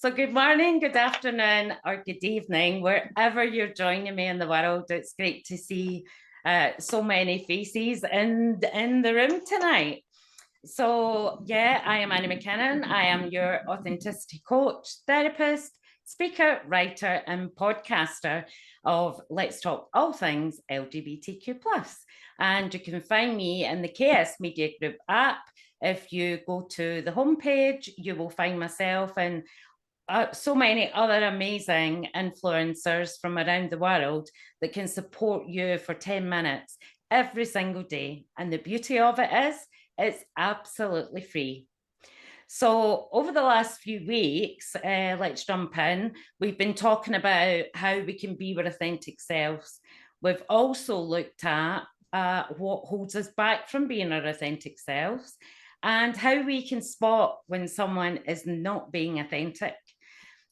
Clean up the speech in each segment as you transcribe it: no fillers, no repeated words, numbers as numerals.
So, good morning, good afternoon, or good evening, wherever you're joining me in the world. It's great to see so many faces in the room tonight. So, yeah, I am Annie McKinnon. I am your authenticity coach, therapist, speaker, writer, and podcaster of Let's Talk All Things LGBTQ. And you can find me in the KS Media Group app. If you go to the homepage, you will find myself and so many other amazing influencers from around the world that can support you for 10 minutes every single day. And the beauty of it is, it's absolutely free. So, over the last few weeks, let's jump in. We've been talking about how we can be our authentic selves. We've also looked at what holds us back from being our authentic selves and how we can spot when someone is not being authentic.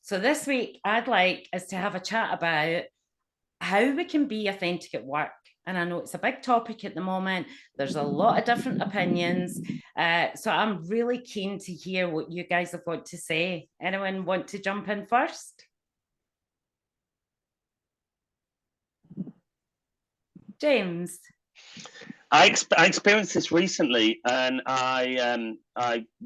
So this week, I'd like us to have a chat about how we can be authentic at work. And I know it's a big topic at the moment. There's a lot of different opinions. So I'm really keen to hear what you guys have got to say. Anyone want to jump in first? James. I experienced this recently, and I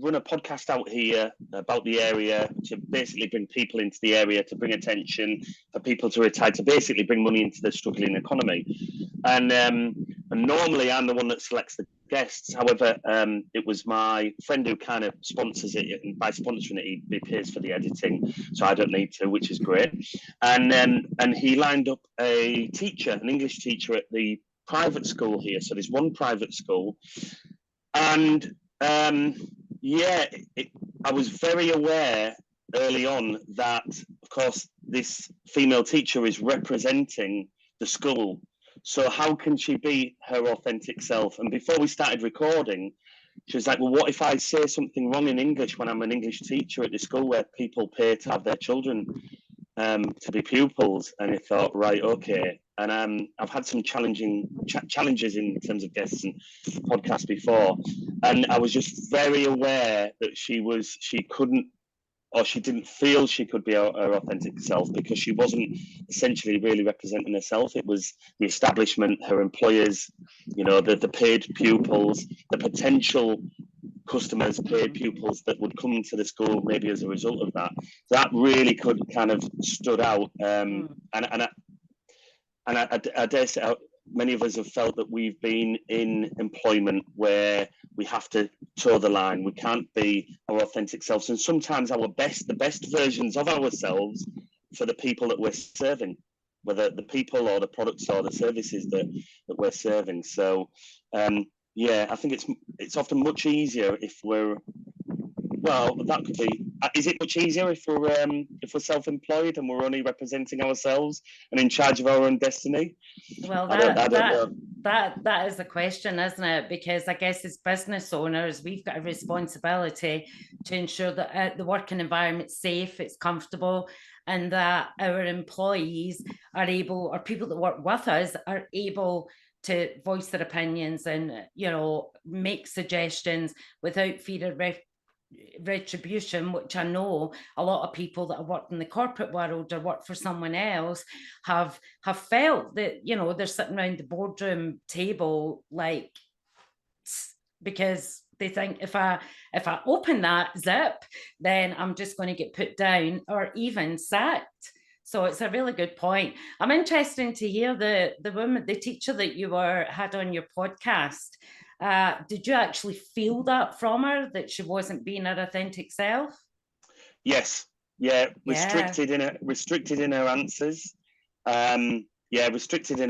run a podcast out here about the area to basically bring people into the area, to bring attention for people to retire, to basically bring money into the struggling economy. And normally I'm the one that selects the guests. However, it was my friend who kind of sponsors it, and by sponsoring it, he pays for the editing, so I don't need to, which is great. And he lined up a teacher, an English teacher at the private school here. So there's one private school, and I was very aware early on that, of course, this female teacher is representing the school. So how can she be her authentic self? And before we started recording, she was like, well, what if I say something wrong in English when I'm an English teacher at the school where people pay to have their children to be pupils? And I thought, right, okay. And I've had some challenges in terms of guests and podcasts before, and I was just very aware that she couldn't, or she didn't feel she could be her authentic self, because she wasn't essentially really representing herself. It was the establishment, her employers, the paid pupils, the potential customers, paid pupils that would come to the school maybe as a result of that. So that really could kind of stood out. And I dare say many of us have felt that we've been in employment where we have to toe the line. We can't be our authentic selves. And sometimes the best versions of ourselves for the people that we're serving, whether the people or the products or the services that we're serving. So, I think it's often much easier if we're, well, that could be. Is it much easier if we're self-employed and we're only representing ourselves and in charge of our own destiny? Well, that is the question, isn't it? Because I guess as business owners, we've got a responsibility to ensure that the working environment's safe, it's comfortable, and that our employees are able, or people that work with us are able to voice their opinions and make suggestions without fear of retribution, which I know a lot of people that have worked in the corporate world or worked for someone else have felt that they're sitting around the boardroom table because they think if I open that zip, then I'm just going to get put down or even sacked. So it's a really good point. I'm interested to hear the woman, the teacher that you had on your podcast. Did you actually feel that from her, that she wasn't being her authentic self? Yes. Yeah. Restricted in her answers. Restricted in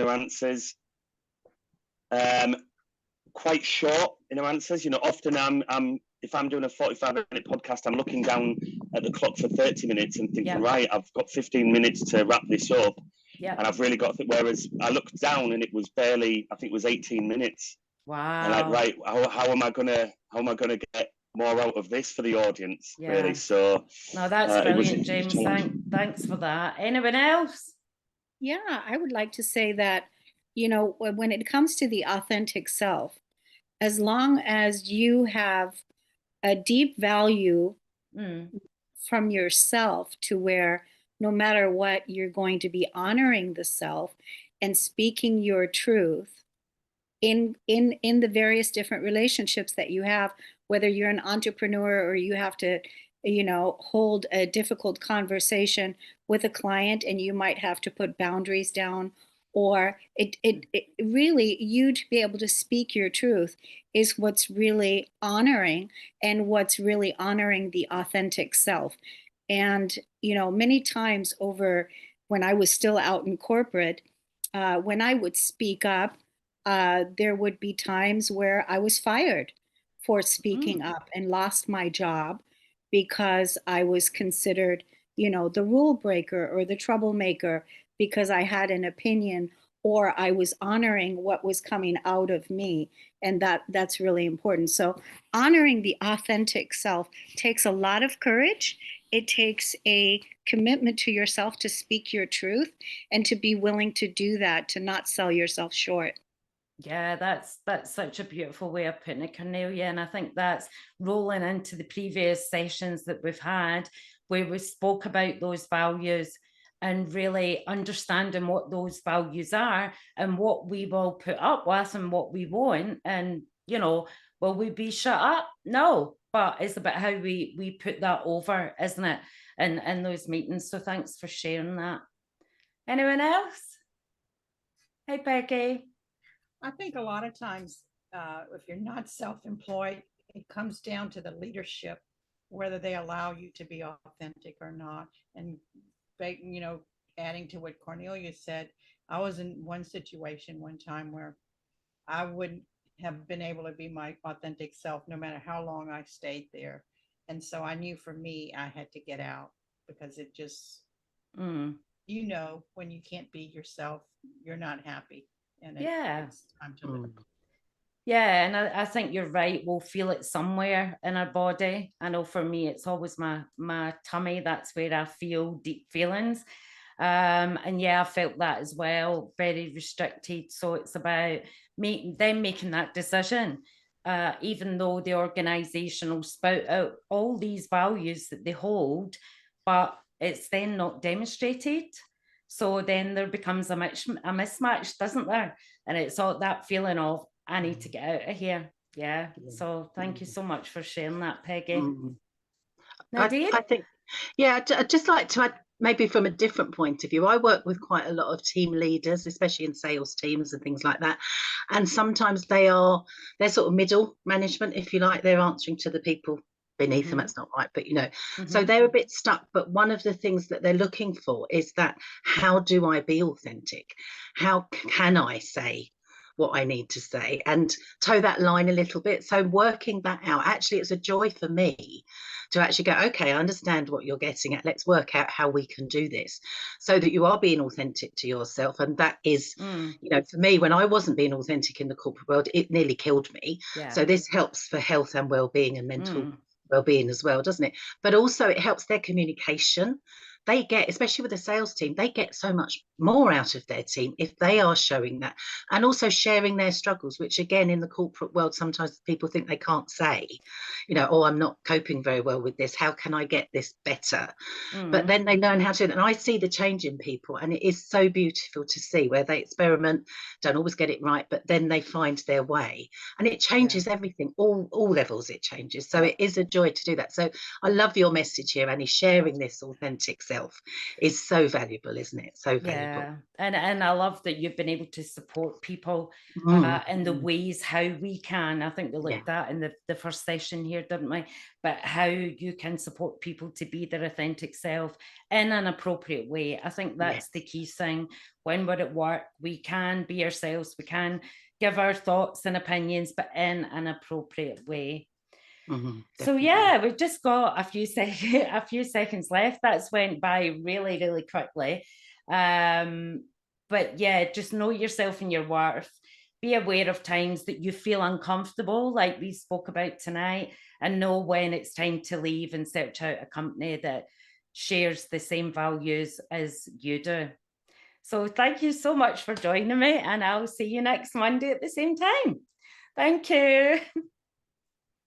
her answers. Quite short in her answers. Often if I'm doing a 45-minute podcast, I'm looking down at the clock for 30 minutes and thinking, right, I've got 15 minutes to wrap this up. Yeah. And I've really got to, whereas I looked down and it was barely, I think it was 18 minutes. Wow. And right, how am I gonna get more out of this for the audience? Yeah. Really. So no, that's brilliant, James. Thanks for that. Anyone else? Yeah, I would like to say that, when it comes to the authentic self, as long as you have a deep value from yourself to where no matter what, you're going to be honoring the self and speaking your truth in the various different relationships that you have, whether you're an entrepreneur or you have to, hold a difficult conversation with a client and you might have to put boundaries down, or it really, you to be able to speak your truth is what's really honoring, and what's really honoring the authentic self. And many times over, when I was still out in corporate, when I would speak up, there would be times where I was fired for speaking up and lost my job because I was considered, the rule breaker or the troublemaker because I had an opinion, or I was honoring what was coming out of me. And that's really important. So honoring the authentic self takes a lot of courage. It takes a commitment to yourself to speak your truth and to be willing to do that, to not sell yourself short. Yeah, that's such a beautiful way of putting it, Cornelia. And I think that's rolling into the previous sessions that we've had, where we spoke about those values and really understanding what those values are and what we will put up with and what we won't. And, will we be shut up? No, but it's about how we put that over, isn't it? In those meetings. So thanks for sharing that. Anyone else? Hey, Becky. I think a lot of times, if you're not self-employed, it comes down to the leadership, whether they allow you to be authentic or not. And, adding to what Cornelia said, I was in one situation one time where I wouldn't have been able to be my authentic self no matter how long I stayed there. And so I knew for me, I had to get out, because it just, when you can't be yourself, you're not happy. And Yeah. it's time to live. Yeah, and I think you're right. We'll feel it somewhere in our body. I know for me, it's always my tummy. That's where I feel deep feelings. And yeah, I felt that as well, very restricted. So it's about making that decision, even though the organization will spout out all these values that they hold, but it's then not demonstrated. So then there becomes a mismatch, doesn't there? And it's all that feeling of, I need to get out of here. Yeah. So thank you so much for sharing that, Peggy. Nadine? I think, I'd just like to add, maybe from a different point of view. I work with quite a lot of team leaders, especially in sales teams and things like that. And sometimes they're sort of middle management, if you like. They're answering to the people beneath them. That's not right, but so they're a bit stuck. But one of the things that they're looking for is that, how do I be authentic? How can I say what I need to say and toe that line a little bit? So working that out, actually, it's a joy for me to actually go, okay, I understand what you're getting at. Let's work out how we can do this so that you are being authentic to yourself. And that is, for me, when I wasn't being authentic in the corporate world, it nearly killed me. Yeah. So this helps for health and well-being and mental well-being as well, doesn't it? But also it helps their communication. They get, especially with the sales team, they get so much more out of their team if they are showing that, and also sharing their struggles, which again, in the corporate world, sometimes people think they can't say, oh, I'm not coping very well with this. How can I get this better? But then they learn how to, and I see the change in people, and it is so beautiful to see where they experiment, don't always get it right, but then they find their way, and it changes everything, all levels it changes. So it is a joy to do that. So I love your message here, Annie. Sharing this authentic self is so valuable, isn't it? So valuable. Yeah, and I love that you've been able to support people in the ways how we can. I think we looked at in the first session here, didn't we? But how you can support people to be their authentic self in an appropriate way. I think that's the key thing. When we're at work, we can be ourselves. We can give our thoughts and opinions, but in an appropriate way. So yeah, we've just got a few seconds left. That's went by really, really quickly. But yeah, just know yourself and your worth. Be aware of times that you feel uncomfortable, like we spoke about tonight, and know when it's time to leave and search out a company that shares the same values as you do. So thank you so much for joining me, and I'll see you next Monday at the same time. Thank you.